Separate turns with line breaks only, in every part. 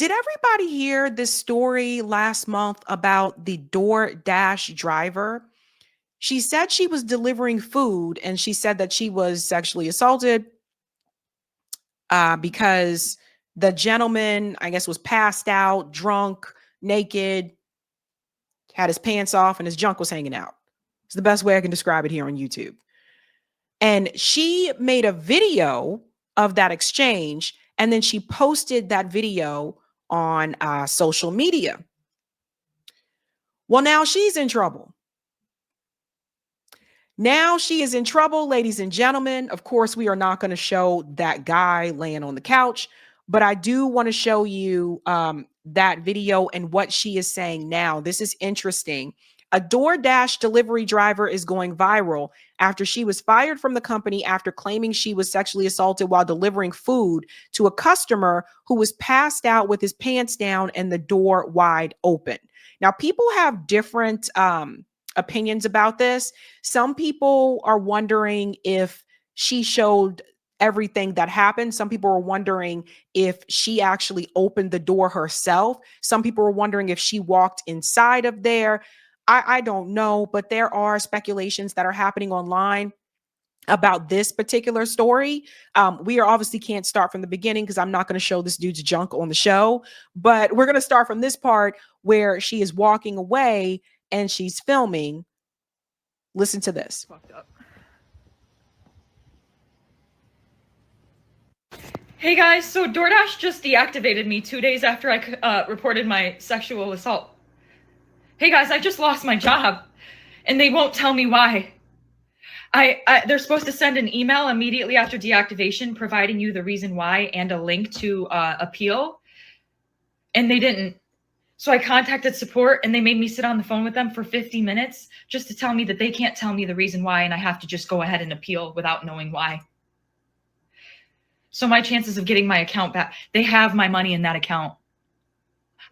Did everybody hear this story last month about the DoorDash driver? She said she was delivering food and she said that she was sexually assaulted because the gentleman, I guess, was passed out, drunk, naked, had his pants off, and his junk was hanging out. It's the best way I can describe it here on YouTube. And she made a video of that exchange, and then she posted that video on social media. Well, now she's in trouble. Now she is in trouble, ladies and gentlemen. Of course, we are not going to show that guy laying on the couch, but I do want to show you that video and what she is saying now. This is interesting. A DoorDash delivery driver is going viral after she was fired from the company after claiming she was sexually assaulted while delivering food to a customer who was passed out with his pants down and the door wide open. Now, people have different opinions about this. Some people are wondering if she showed everything that happened. Some people are wondering if she actually opened the door herself. Some people are wondering if she walked inside of there. I don't know, but there are speculations that are happening online about this particular story. We are obviously can't start from the beginning because I'm not going to show this dude's junk on the show, but we're going to start from this part where she is walking away and she's filming. Listen to this.
Fucked up. Hey guys, so DoorDash just deactivated me 2 days after I reported my sexual assault. Hey guys, I just lost my job and they won't tell me why. They're supposed to send an email immediately after deactivation providing you the reason why and a link to appeal, and they didn't. So I contacted support and they made me sit on the phone with them for 50 minutes just to tell me that they can't tell me the reason why and I have to just go ahead and appeal without knowing why. So my chances of getting my account back, they have my money in that account.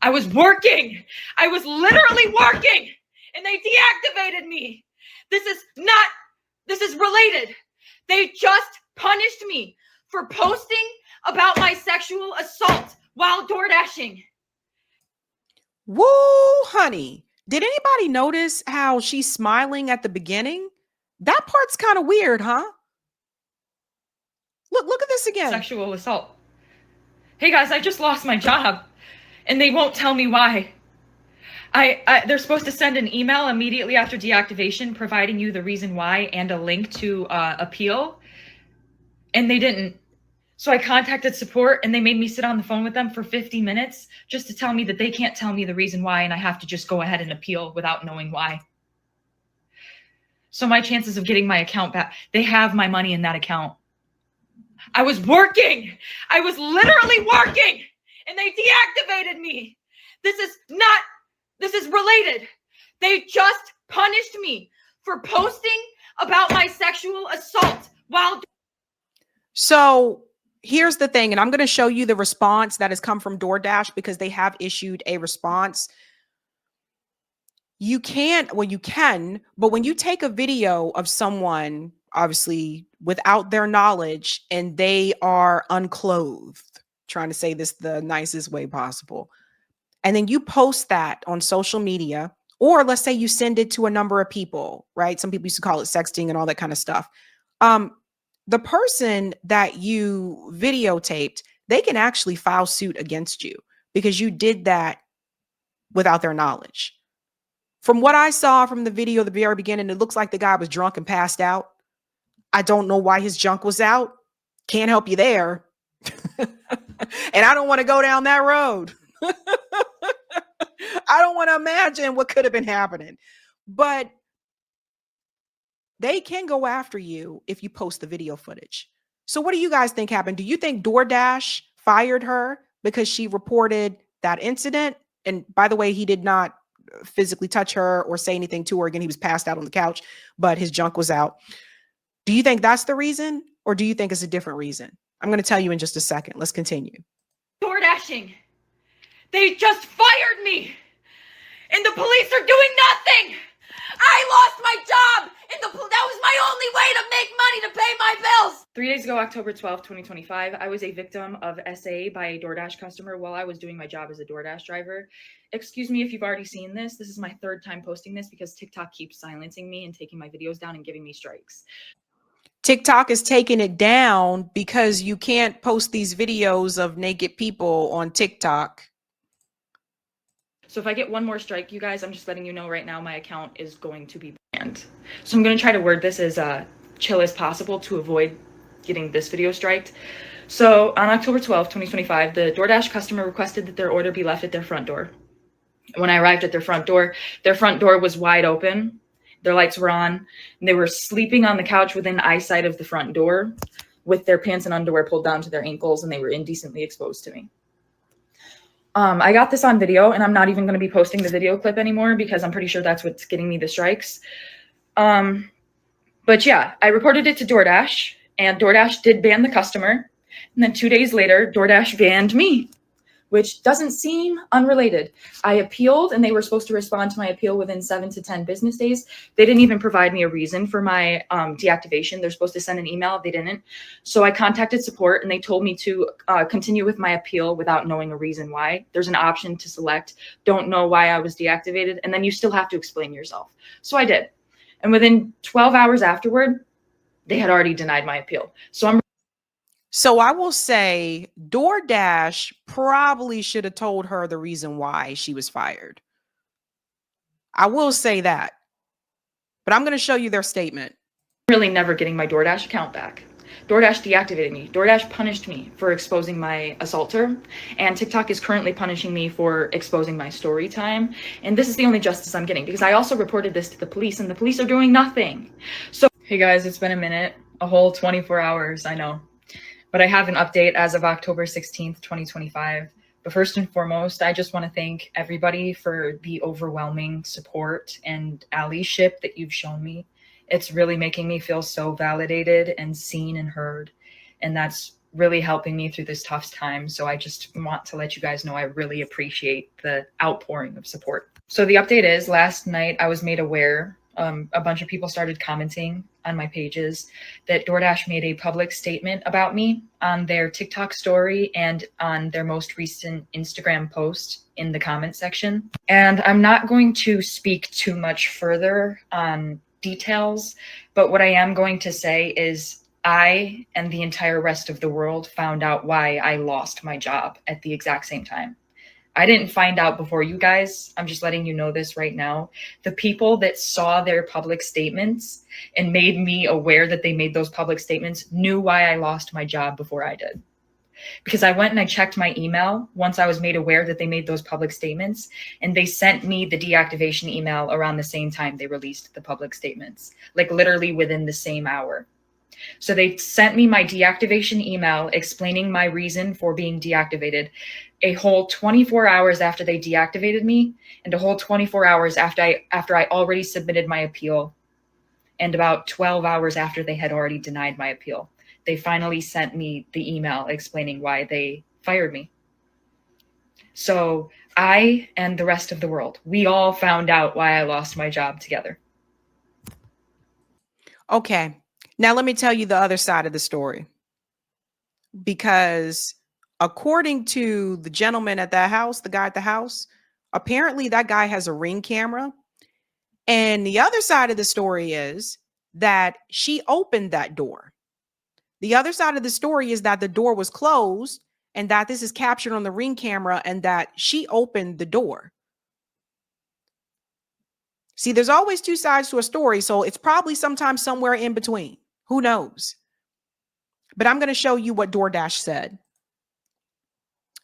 I was working. I was literally working and they deactivated me. This is related. They just punished me for posting about my sexual assault while DoorDashing.
Woo, honey. Did anybody notice how she's smiling at the beginning? That part's kind of weird, huh? Look at this again.
Sexual assault. Hey guys, I just lost my job and they won't tell me why. They're supposed to send an email immediately after deactivation providing you the reason why and a link to appeal, and they didn't. So I contacted support and they made me sit on the phone with them for 50 minutes just to tell me that they can't tell me the reason why and I have to just go ahead and appeal without knowing why. So my chances of getting my account back, they have my money in that account. I was working. I was literally working and they deactivated me. This is related. They just punished me for posting about my sexual assault while.
So here's the thing, and I'm going to show you the response that has come from DoorDash because they have issued a response. You can, but when you take a video of someone, obviously without their knowledge, and they are unclothed, trying to say this the nicest way possible, and then you post that on social media, or let's say you send it to a number of people, right? Some people used to call it sexting and all that kind of stuff. The person that you videotaped, they can actually file suit against you because you did that without their knowledge. From what I saw from the video at the very beginning, it looks like the guy was drunk and passed out. I don't know why his junk was out. Can't help you there. And I don't want to go down that road. I don't want to imagine what could have been happening. But they can go after you if you post the video footage. So what do you guys think happened? Do you think DoorDash fired her because she reported that incident? And by the way, he did not physically touch her or say anything to her. Again, he was passed out on the couch, but his junk was out. Do you think that's the reason, or do you think it's a different reason? I'm going to tell you in just a second. Let's continue.
DoorDashing. They just fired me and the police are doing nothing. I lost my job, and that was my only way to make money to pay my bills. 3 days ago, October 12th, 2025, I was a victim of SA by a DoorDash customer while I was doing my job as a DoorDash driver. Excuse me if you've already seen this. This is my third time posting this because TikTok keeps silencing me and taking my videos down and giving me strikes.
TikTok is taking it down because you can't post these videos of naked people on TikTok.
So if I get one more strike, you guys, I'm just letting you know right now my account is going to be banned. So I'm going to try to word this as chill as possible to avoid getting this video striked. So on October 12th, 2025, the DoorDash customer requested that their order be left at their front door. When I arrived at their front door was wide open. Their lights were on, and they were sleeping on the couch within eyesight of the front door with their pants and underwear pulled down to their ankles, and they were indecently exposed to me. I got this on video, and I'm not even going to be posting the video clip anymore because I'm pretty sure that's what's getting me the strikes. But yeah, I reported it to DoorDash, and DoorDash did ban the customer. And then 2 days later, DoorDash banned me, which doesn't seem unrelated. I appealed, and they were supposed to respond to my appeal within 7 to 10 business days. They didn't even provide me a reason for my deactivation. They're supposed to send an email. They didn't. So I contacted support, and they told me to continue with my appeal without knowing a reason why. There's an option to select, don't know why I was deactivated, and then you still have to explain yourself. So I did. And within 12 hours afterward, they had already denied my appeal.
So I will say DoorDash probably should have told her the reason why she was fired. I will say that. But I'm going to show you their statement.
Really never getting my DoorDash account back. DoorDash deactivated me. DoorDash punished me for exposing my assaulter, and TikTok is currently punishing me for exposing my story time. And this is the only justice I'm getting because I also reported this to the police, and the police are doing nothing. So, hey guys, it's been a minute, a whole 24 hours, I know. But I have an update as of October 16th, 2025. But first and foremost, I just want to thank everybody for the overwhelming support and allyship that you've shown me. It's really making me feel so validated and seen and heard. And that's really helping me through this tough time. So I just want to let you guys know I really appreciate the outpouring of support. So the update is, last night I was made aware, a bunch of people started commenting on my pages that DoorDash made a public statement about me on their TikTok story and on their most recent Instagram post in the comment section. And I'm not going to speak too much further on details, but what I am going to say is I and the entire rest of the world found out why I lost my job at the exact same time. I didn't find out before you guys. I'm just letting you know this right now. The people that saw their public statements and made me aware that they made those public statements knew why I lost my job before I did. Because I went and I checked my email once I was made aware that they made those public statements, and they sent me the deactivation email around the same time they released the public statements, like literally within the same hour. So they sent me my deactivation email explaining my reason for being deactivated a whole 24 hours after they deactivated me, and a whole 24 hours after I already submitted my appeal, and about 12 hours after they had already denied my appeal. They finally sent me the email explaining why they fired me. So I and the rest of the world, we all found out why I lost my job together.
Okay. Now let me tell you the other side of the story. Because according to the gentleman at that house, the guy at the house, apparently that guy has a Ring camera. And the other side of the story is that she opened that door. The other side of the story is that the door was closed and that this is captured on the Ring camera and that she opened the door. See, there's always two sides to a story, so it's probably sometimes somewhere in between. Who knows? But I'm going to show you what DoorDash said.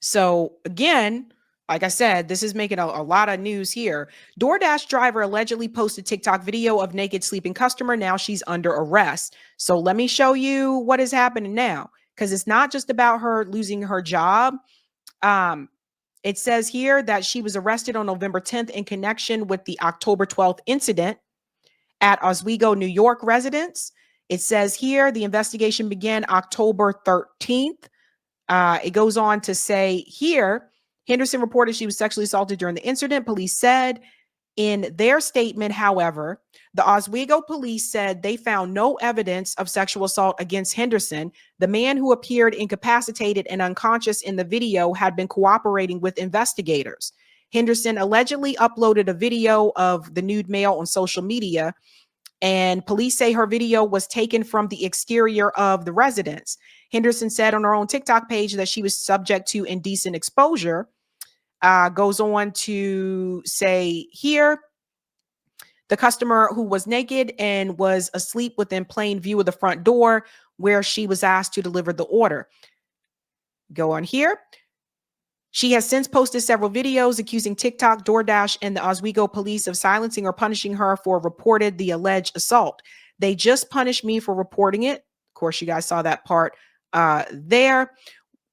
So again, like I said, this is making a lot of news here. DoorDash driver allegedly posted TikTok video of naked sleeping customer. Now she's under arrest. So let me show you what is happening now, because it's not just about her losing her job. It says here that she was arrested on November 10th in connection with the October 12th incident at Oswego, New York residence. It says here the investigation began October 13th. It goes on to say here, Henderson reported she was sexually assaulted during the incident, police said, In their statement, however, the Oswego police said they found no evidence of sexual assault against Henderson. The man who appeared incapacitated and unconscious in the video had been cooperating with investigators. Henderson allegedly uploaded a video of the nude male on social media, and police say her video was taken from the exterior of the residence. Henderson said on her own TikTok page that she was subject to indecent exposure. Goes on to say here, the customer who was naked and was asleep within plain view of the front door where she was asked to deliver the order. Go on here. She has since posted several videos accusing TikTok, DoorDash, and the Oswego police of silencing or punishing her for reported the alleged assault. They just punished me for reporting it. Of course, you guys saw that part there.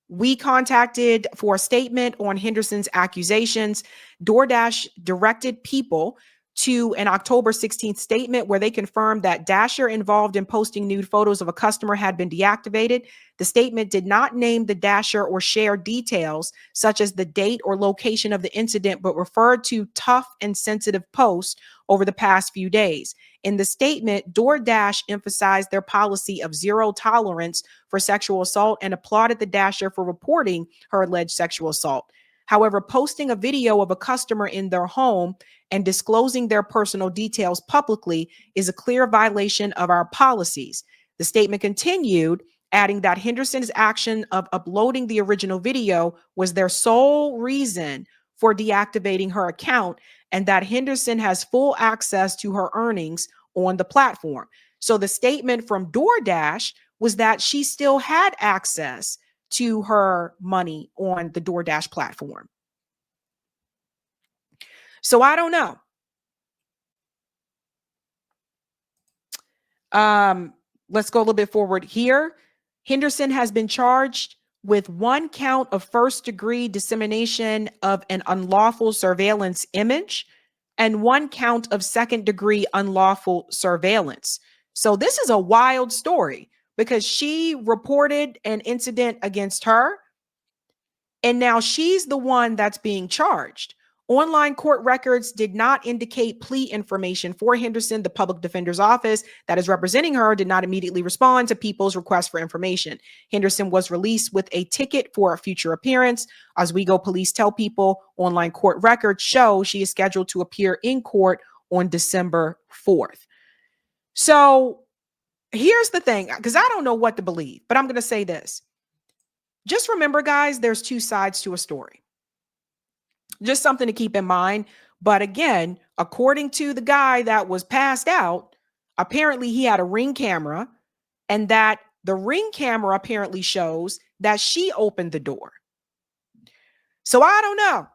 We contacted for a statement on Henderson's accusations. DoorDash directed people to an October 16th statement where they confirmed that Dasher involved in posting nude photos of a customer had been deactivated. The statement did not name the Dasher or share details such as the date or location of the incident, but referred to tough and sensitive posts over the past few days. In the statement, DoorDash emphasized their policy of zero tolerance for sexual assault and applauded the Dasher for reporting her alleged sexual assault. However, posting a video of a customer in their home and disclosing their personal details publicly is a clear violation of our policies. The statement continued, adding that Henderson's action of uploading the original video was their sole reason for deactivating her account, and that Henderson has full access to her earnings on the platform. So the statement from DoorDash was that she still had access to her money on the DoorDash platform. So I don't know. Let's go a little bit forward here. Henderson has been charged with 1 count of first-degree dissemination of an unlawful surveillance image and 1 count of second-degree unlawful surveillance. So this is a wild story because she reported an incident against her, and now she's the one that's being charged. Online court records did not indicate plea information for Henderson. The public defender's office that is representing her did not immediately respond to people's requests for information. Henderson was released with a ticket for a future appearance. Oswego police tell people online court records show she is scheduled to appear in court on December 4th. So here's the thing, because I don't know what to believe, but I'm going to say this. Just remember, guys, there's 2 sides to a story. Just something to keep in mind. But again, according to the guy that was passed out, apparently he had a Ring camera, and that the Ring camera apparently shows that she opened the door. So I don't know.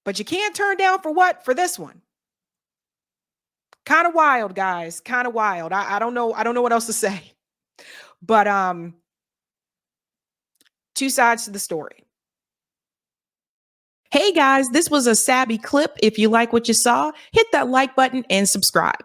But you can't turn down for what? For this one. Kind of wild, guys. Kind of wild. I don't know. I don't know what else to say. But 2 sides to the story. Hey guys, this was a Sabby clip. If you like what you saw, hit that like button and subscribe.